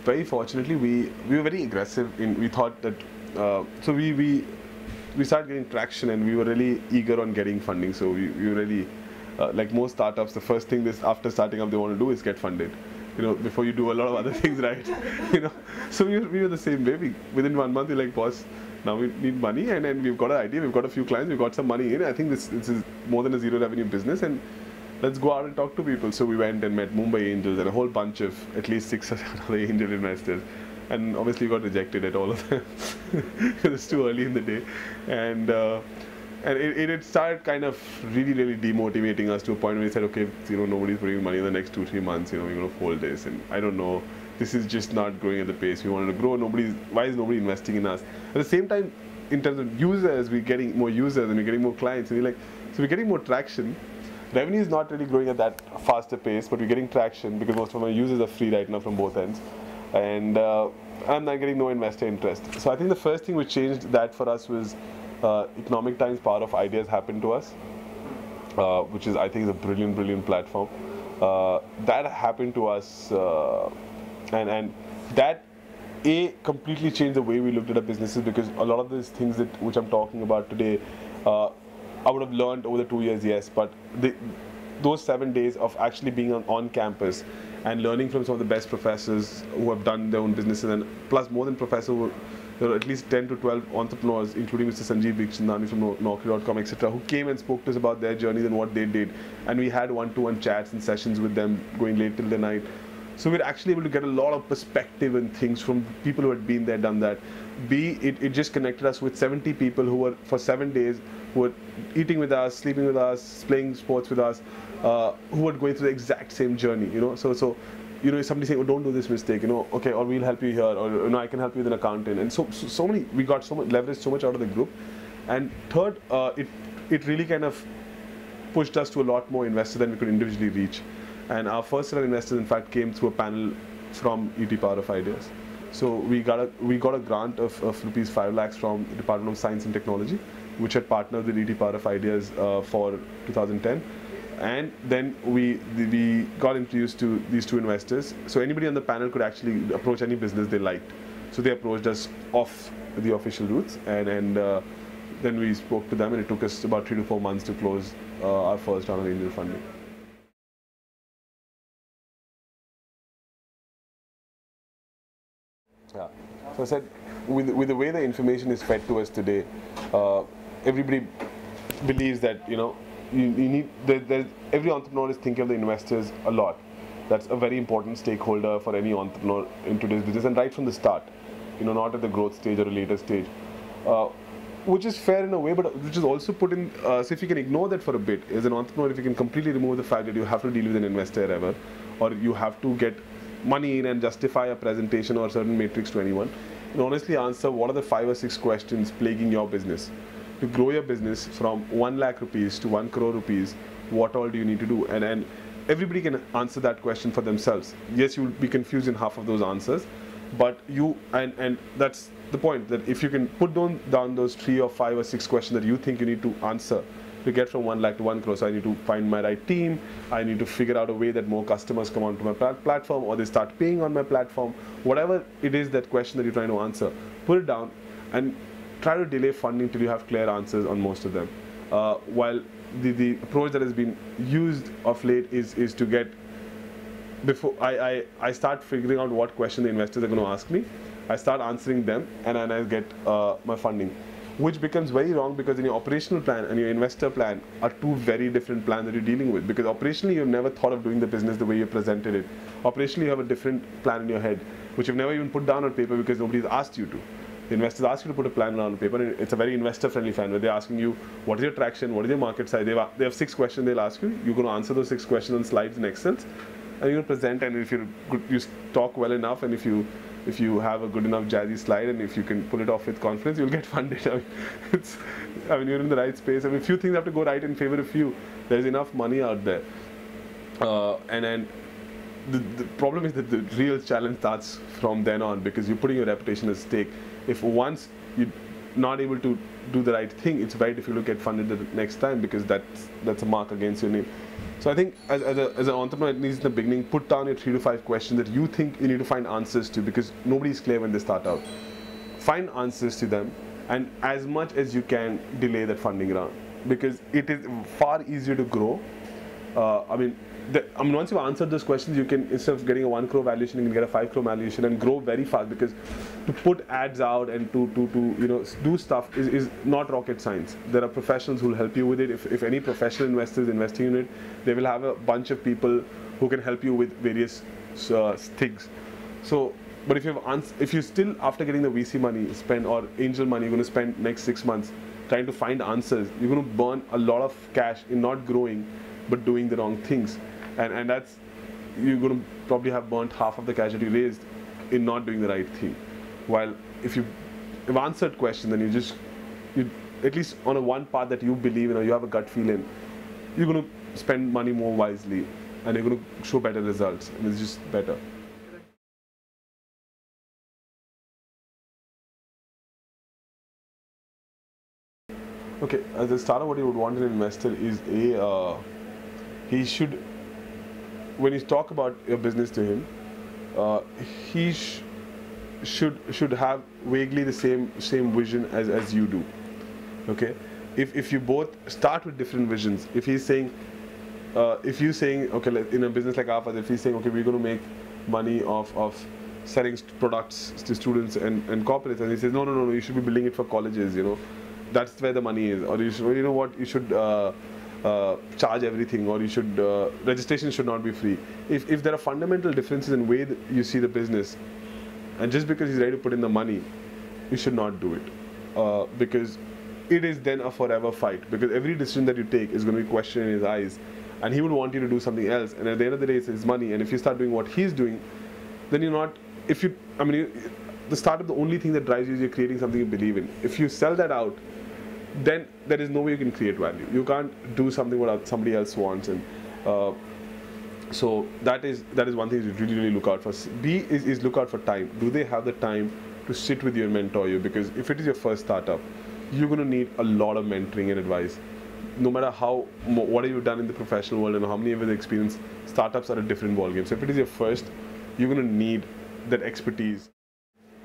very fortunately, we were very aggressive. We thought that so we started getting traction, and we were really eager on getting funding. So we were really like most startups, the first thing this after starting up they want to do is get funded. Before you do a lot of other things, right? So we were the same way. Within 1 month, we're like, boss, now we need money, and then we've got an idea, we've got a few clients, we've got some money in. I think this is more than a zero revenue business, and let's go out and talk to people. So we went and met Mumbai Angels and a whole bunch of at least 6 or 7 other angel investors. And obviously got rejected at all of them. It was too early in the day. And it started kind of really demotivating us to a point where we said, okay, nobody's putting money in the next 2-3 months, we're going to fold this. And I don't know, this is just not growing at the pace we wanted to grow. Why is nobody investing in us? At the same time, in terms of users, we're getting more users and we're getting more clients. And so we're getting more traction. Revenue is not really growing at that faster pace, but we're getting traction because most of our users are free right now from both ends. And I'm not getting no investor interest. So I think the first thing which changed that for us was Economic Times Power of Ideas happened to us, which is, I think, is a brilliant platform. That happened to us, and that completely changed the way we looked at our businesses, because a lot of these things which I'm talking about today, I would have learned over the 2 years, yes, but those 7 days of actually being on campus and learning from some of the best professors who have done their own businesses, and plus more than professors, there were at least 10 to 12 entrepreneurs, including Mr. Sanjeev Bikhchandani from Naukri.com, etc., who came and spoke to us about their journeys and what they did. And we had one-to-one chats and sessions with them going late till the night. So we're actually able to get a lot of perspective and things from people who had been there, done that. It just connected us with 70 people who were, for 7 days, who were eating with us, sleeping with us, playing sports with us, who were going through the exact same journey, So somebody saying, oh, don't do this mistake, okay, or we'll help you here, or I can help you with an accountant. And so many, we got so much, leveraged so much out of the group. And third, it really kind of pushed us to a lot more investors than we could individually reach. And our first set of investors, in fact, came through a panel from ET Power of Ideas. So we got a grant of rupees 5 lakhs from the Department of Science and Technology, which had partnered with ET Power of Ideas for 2010. And then we got introduced to these two investors. So anybody on the panel could actually approach any business they liked. So they approached us off the official routes, and then we spoke to them, and it took us about 3 to 4 months to close our first round of angel funding. Yeah. So I said, with the way the information is fed to us today, everybody believes that you need every entrepreneur is thinking of the investors a lot. That's a very important stakeholder for any entrepreneur in today's business, and right from the start, not at the growth stage or a later stage, which is fair in a way, but which is also put in. So if you can ignore that for a bit as an entrepreneur, if you can completely remove the fact that you have to deal with an investor ever, or you have to get money in and justify a presentation or a certain matrix to anyone, and honestly answer what are the 5 or 6 questions plaguing your business. To grow your business from 1 lakh rupees to 1 crore rupees, what all do you need to do? And everybody can answer that question for themselves. Yes, you'll be confused in half of those answers, but and that's the point, that if you can put down those 3 or 5 or 6 questions that you think you need to answer to get from 1 lakh to 1 crore. So I need to find my right team, I need to figure out a way that more customers come onto my platform, or they start paying on my platform. Whatever it is, that question that you're trying to answer, put it down and try to delay funding till you have clear answers on most of them. While the approach that has been used of late is to get, before I start figuring out what question the investors are going to ask me, I start answering them, and then I get my funding. Which becomes very wrong, because in your operational plan and your investor plan are 2 very different plans that you're dealing with. Because operationally, you've never thought of doing the business the way you presented it. Operationally, you have a different plan in your head, which you've never even put down on paper because nobody's asked you to. The investors ask you to put a plan on paper, and it's a very investor-friendly plan where they're asking you, what is your traction, what is your market size. They have 6 questions they'll ask you. You're going to answer those 6 questions on slides in Excel, and you're going to present. And if you talk well enough, and if you have a good enough jazzy slide, and if you can pull it off with confidence, you'll get funded. I mean, you're in the right space. I mean, few things have to go right in favor of you. There's enough money out there, and then the problem is that the real challenge starts from then on, because you're putting your reputation at stake. If once not able to do the right thing, it's very difficult to get funded the next time, because that's a mark against your name. So I think as an entrepreneur, at least in the beginning, put down your 3 to 5 questions that you think you need to find answers to, because nobody's clear when they start out. Find answers to them, and as much as you can, delay that funding round, because it is far easier to grow. Once you've answered those questions, you can, instead of getting a 1 crore valuation, you can get a 5 crore valuation and grow very fast, because to put ads out and to do stuff is not rocket science. There are professionals who will help you with it. If any professional investor is investing in it, they will have a bunch of people who can help you with various things. So, but if you still, after getting the VC money spend or angel money, you're going to spend next 6 months trying to find answers, you're going to burn a lot of cash in not growing, but doing the wrong things. And that's, you're going to probably have burnt half of the cash that you raised in not doing the right thing. While if you've answered question, then you at least on a one path that you believe in or you have a gut feeling, you're going to spend money more wisely, and you're going to show better results, and it's just better. Okay, as a starter, what you would want in an investor is he should, when you talk about your business to him, he should have vaguely the same vision as you do. Okay, if you both start with different visions, if he's saying, if you're saying, okay, in a business like ours, if he's saying, okay, we're going to make money of selling products to students and corporates, and he says, no, you should be building it for colleges, that's where the money is, or you should charge everything, or you should registration should not be free. If there are fundamental differences in way that you see the business, and just because he's ready to put in the money, you should not do it, because it is then a forever fight, because every decision that you take is going to be questioned in his eyes, and he would want you to do something else, and at the end of the day it's his money, and if you start doing what he's doing, then you're not, the startup, the only thing that drives you is you're creating something you believe in. If you sell that out, then there is no way you can create value. You can't do something what somebody else wants, and so that is one thing you really look out for. B is look out for time. Do they have the time to sit with you and mentor you? Because if it is your first startup, you're going to need a lot of mentoring and advice. No matter what have you done in the professional world and how many of the experience, startups are a different ballgame. So if it is your first, you're going to need that expertise.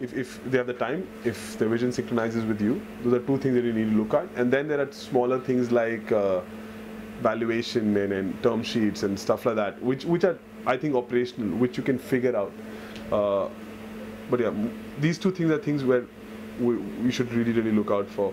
If they have the time, if the vision synchronizes with you, those are 2 things that you need to look at. And then there are smaller things like valuation and term sheets and stuff like that, which are, I think, operational, which you can figure out. But yeah, these 2 things are things where we should really look out for.